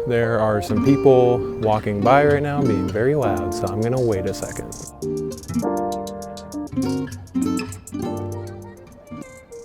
There are some people walking by right now being very loud, so I'm gonna wait a second.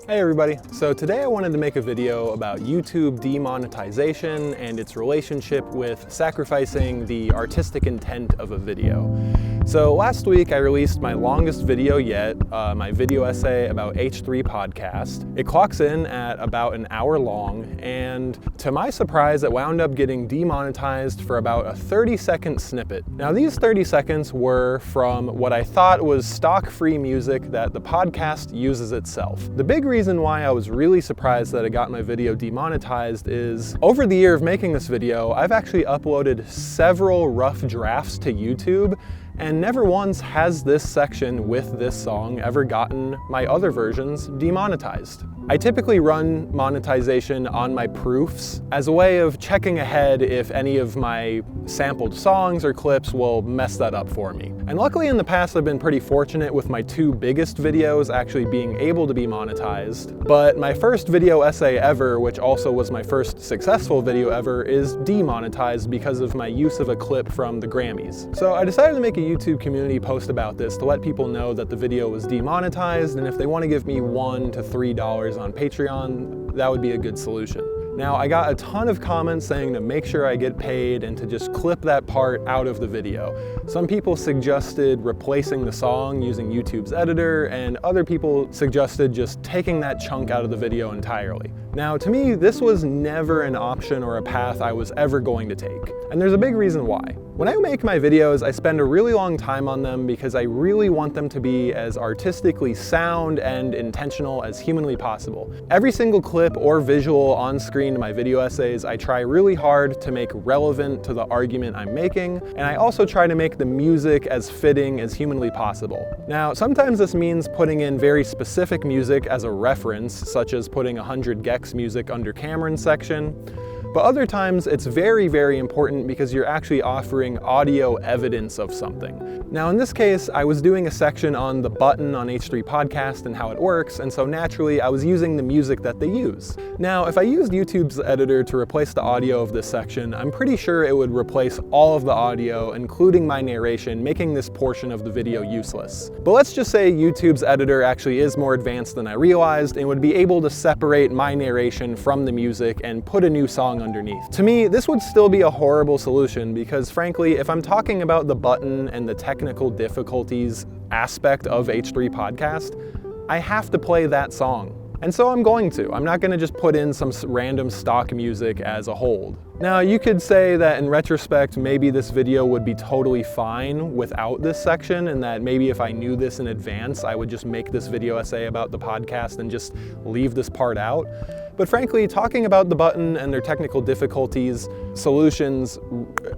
Hey everybody, so today I wanted to make a video about YouTube demonetization and its relationship with sacrificing the artistic intent of a video. So last week I released my longest video yet, my video essay about H3 podcast. It clocks in at about an hour long, and to my surprise it wound up getting demonetized for about a 30-second snippet. Now these 30 seconds were from what I thought was stock free music that the podcast uses itself. The big reason why I was really surprised that I got my video demonetized is, over the year of making this video, I've actually uploaded several rough drafts to YouTube, and never once has this section with this song ever gotten my other versions demonetized. I typically run monetization on my proofs as a way of checking ahead if any of my sampled songs or clips will mess that up for me. And luckily in the past I've been pretty fortunate with my two biggest videos actually being able to be monetized, but my first video essay ever, which also was my first successful video ever, is demonetized because of my use of a clip from the Grammys. So I decided to make a YouTube community post about this to let people know that the video was demonetized, and if they want to give me $1 to $3 on Patreon, that would be a good solution. Now, I got a ton of comments saying to make sure I get paid and to just clip that part out of the video. Some people suggested replacing the song using YouTube's editor, and other people suggested just taking that chunk out of the video entirely. Now, to me, this was never an option or a path I was ever going to take. And there's a big reason why. When I make my videos, I spend a really long time on them because I really want them to be as artistically sound and intentional as humanly possible. Every single clip or visual on screen in my video essays, I try really hard to make relevant to the argument I'm making, and I also try to make the music as fitting as humanly possible. Now, sometimes this means putting in very specific music as a reference, such as putting 100 gecs music under Cameron's section. But other times it's very, very important because you're actually offering audio evidence of something. Now in this case, I was doing a section on the button on H3 podcast and how it works, and so naturally I was using the music that they use. Now if I used YouTube's editor to replace the audio of this section, I'm pretty sure it would replace all of the audio, including my narration, making this portion of the video useless. But let's just say YouTube's editor actually is more advanced than I realized and would be able to separate my narration from the music and put a new song underneath. To me, this would still be a horrible solution because frankly, if I'm talking about the button and the technical difficulties aspect of H3 podcast, I have to play that song. And so I'm going to. I'm not going to just put in some random stock music as a hold. Now you could say that in retrospect, maybe this video would be totally fine without this section, and that maybe if I knew this in advance, I would just make this video essay about the podcast and just leave this part out. But frankly, talking about the button and their technical difficulties, solutions,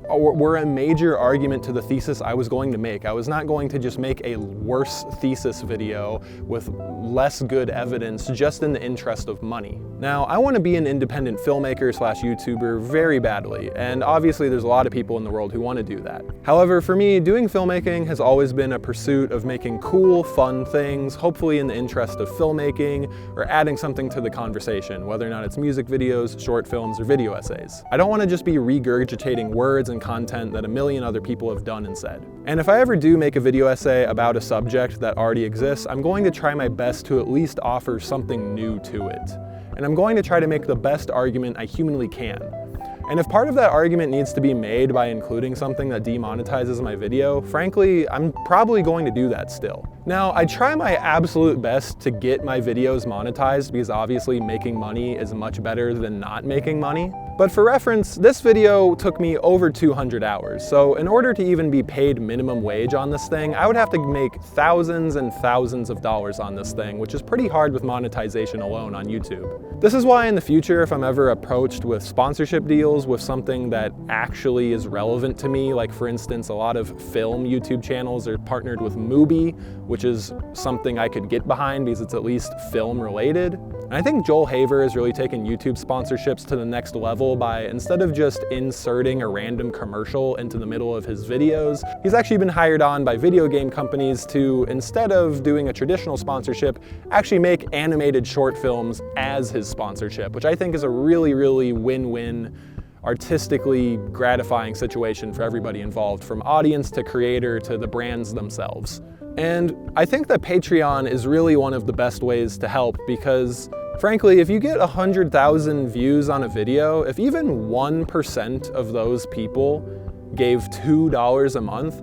were a major argument to the thesis I was going to make. I was not going to just make a worse thesis video with less good evidence just in the interest of money. Now, I want to be an independent filmmaker slash YouTuber very badly, and obviously there's a lot of people in the world who want to do that. However, for me, doing filmmaking has always been a pursuit of making cool, fun things, hopefully in the interest of filmmaking or adding something to the conversation, whether or not it's music videos, short films, or video essays. I don't want to just be regurgitating words and content that a million other people have done and said. And if I ever do make a video essay about a subject that already exists, I'm going to try my best to at least offer something new to it. And I'm going to try to make the best argument I humanly can. And if part of that argument needs to be made by including something that demonetizes my video, frankly, I'm probably going to do that still. Now, I try my absolute best to get my videos monetized because obviously making money is much better than not making money. But for reference, this video took me over 200 hours, so in order to even be paid minimum wage on this thing, I would have to make thousands and thousands of dollars on this thing, which is pretty hard with monetization alone on YouTube. This is why in the future, if I'm ever approached with sponsorship deals with something that actually is relevant to me, like for instance, a lot of film YouTube channels are partnered with Mubi, which is something I could get behind because it's at least film related. And I think Joel Haver has really taken YouTube sponsorships to the next level by, instead of just inserting a random commercial into the middle of his videos, he's actually been hired on by video game companies to, instead of doing a traditional sponsorship, actually make animated short films as his sponsorship, which I think is a really, really win-win artistically gratifying situation for everybody involved, from audience to creator to the brands themselves. And I think that Patreon is really one of the best ways to help because, frankly, if you get 100,000 views on a video, if even 1% of those people gave $2 a month,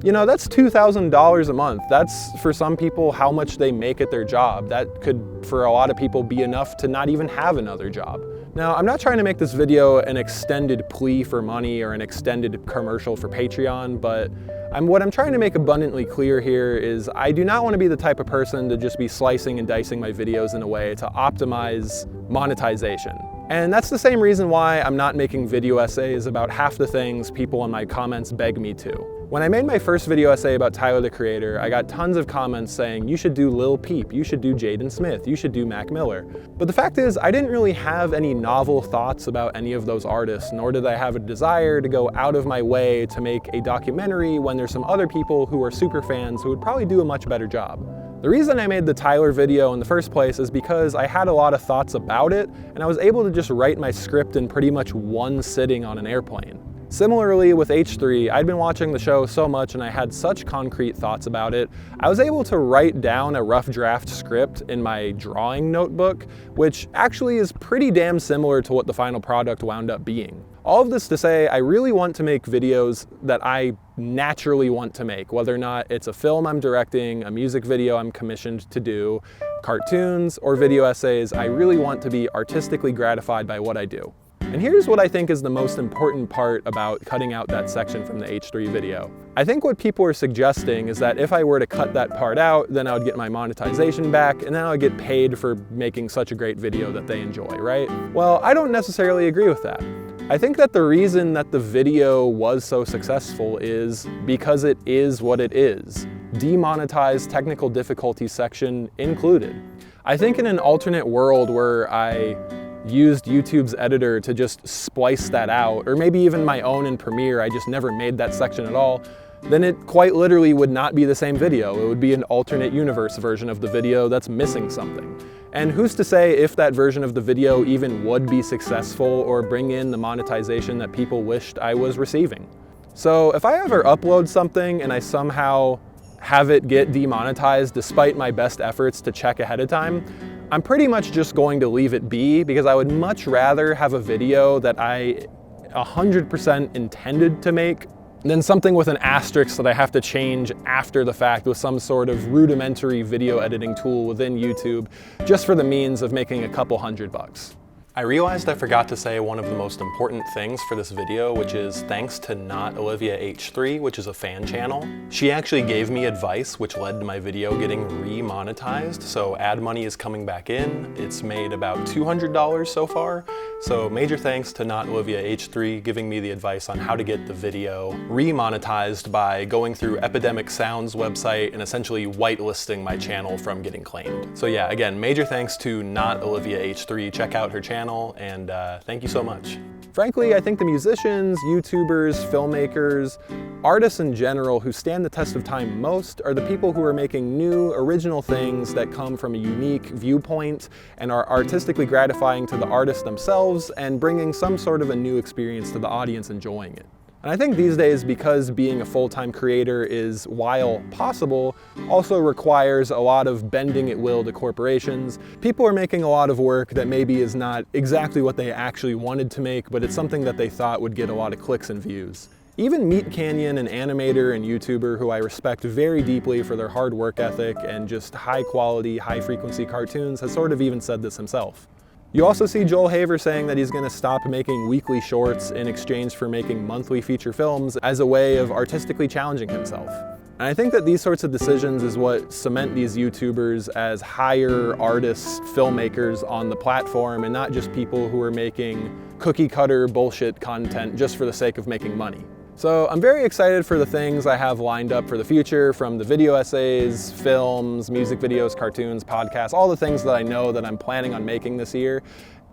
you know, that's $2,000 a month. That's, for some people, how much they make at their job. That could, for a lot of people, be enough to not even have another job. Now, I'm not trying to make this video an extended plea for money or an extended commercial for Patreon, but what I'm trying to make abundantly clear here is I do not want to be the type of person to just be slicing and dicing my videos in a way to optimize monetization. And that's the same reason why I'm not making video essays about half the things people in my comments beg me to. When I made my first video essay about Tyler the Creator, I got tons of comments saying, you should do Lil Peep, you should do Jaden Smith, you should do Mac Miller. But the fact is, I didn't really have any novel thoughts about any of those artists, nor did I have a desire to go out of my way to make a documentary when there's some other people who are super fans who would probably do a much better job. The reason I made the Tyler video in the first place is because I had a lot of thoughts about it, and I was able to just write my script in pretty much one sitting on an airplane. Similarly with H3, I'd been watching the show so much and I had such concrete thoughts about it, I was able to write down a rough draft script in my drawing notebook, which actually is pretty damn similar to what the final product wound up being. All of this to say, I really want to make videos that I naturally want to make, whether or not it's a film I'm directing, a music video I'm commissioned to do, cartoons, or video essays. I really want to be artistically gratified by what I do. And here's what I think is the most important part about cutting out that section from the H3 video. I think what people are suggesting is that if I were to cut that part out, then I would get my monetization back, and then I would get paid for making such a great video that they enjoy, right? Well, I don't necessarily agree with that. I think that the reason that the video was so successful is because it is what it is. Demonetized, technical difficulty section included. I think in an alternate world where I used YouTube's editor to just splice that out, or maybe even my own in Premiere, I just never made that section at all, then it quite literally would not be the same video. It would be an alternate universe version of the video that's missing something. And who's to say if that version of the video even would be successful or bring in the monetization that people wished I was receiving? So if I ever upload something and I somehow have it get demonetized despite my best efforts to check ahead of time, I'm pretty much just going to leave it be, because I would much rather have a video that I 100% intended to make than something with an asterisk that I have to change after the fact with some sort of rudimentary video editing tool within YouTube just for the means of making a couple $100. I realized I forgot to say one of the most important things for this video, which is thanks to Not Olivia H3, which is a fan channel. She actually gave me advice which led to my video getting re-monetized, so ad money is coming back in. It's made about $200 so far, so major thanks to Not Olivia H3 giving me the advice on how to get the video re-monetized by going through Epidemic Sound's website and essentially whitelisting my channel from getting claimed. So yeah, again, major thanks to Not Olivia H3. Check out her channel. And thank you so much. Frankly, I think the musicians, YouTubers, filmmakers, artists in general who stand the test of time most are the people who are making new, original things that come from a unique viewpoint and are artistically gratifying to the artists themselves and bringing some sort of a new experience to the audience enjoying it. And I think these days, because being a full-time creator is, while possible, also requires a lot of bending at will to corporations, people are making a lot of work that maybe is not exactly what they actually wanted to make, but it's something that they thought would get a lot of clicks and views. Even Meat Canyon, an animator and YouTuber who I respect very deeply for their hard work ethic and just high-quality, high-frequency cartoons, has sort of even said this himself. You also see Joel Haver saying that he's going to stop making weekly shorts in exchange for making monthly feature films as a way of artistically challenging himself. And I think that these sorts of decisions is what cement these YouTubers as higher artists, filmmakers on the platform, and not just people who are making cookie cutter bullshit content just for the sake of making money. So I'm very excited for the things I have lined up for the future, from the video essays, films, music videos, cartoons, podcasts, all the things that I know that I'm planning on making this year.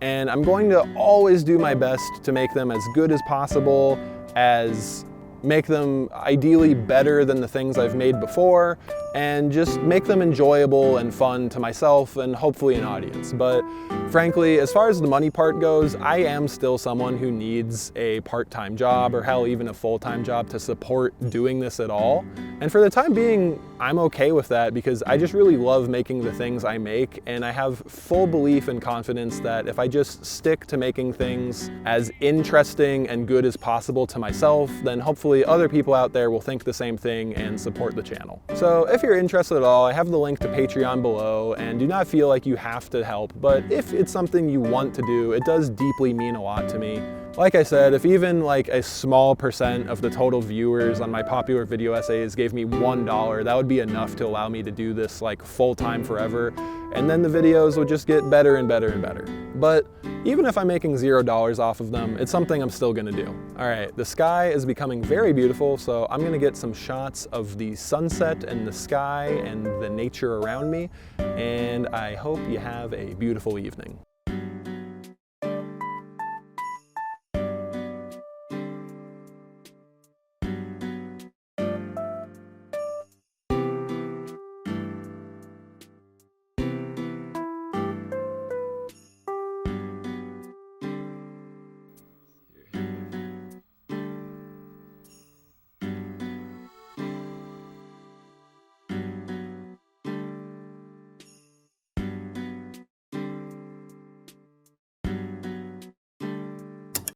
And I'm going to always do my best to make them as good as possible, make them ideally better than the things I've made before, and just make them enjoyable and fun to myself and hopefully an audience. But Frankly, as far as the money part goes, I am still someone who needs a part-time job, or hell, even a full-time job to support doing this at all. And for the time being, I'm okay with that because I just really love making the things I make, and I have full belief and confidence that if I just stick to making things as interesting and good as possible to myself, then hopefully other people out there will think the same thing and support the channel. So if you're interested at all, I have the link to Patreon below, and do not feel like you have to help, but if it's something you want to do, it does deeply mean a lot to me. Like I said, if even like a small percent of the total viewers on my popular video essays gave me $1, that would be enough to allow me to do this like full-time forever, and then the videos would just get better and better and better. But even if I'm making $0 off of them, it's something I'm still gonna do. All right, the sky is becoming very beautiful, so I'm gonna get some shots of the sunset and the sky and the nature around me, and I hope you have a beautiful evening.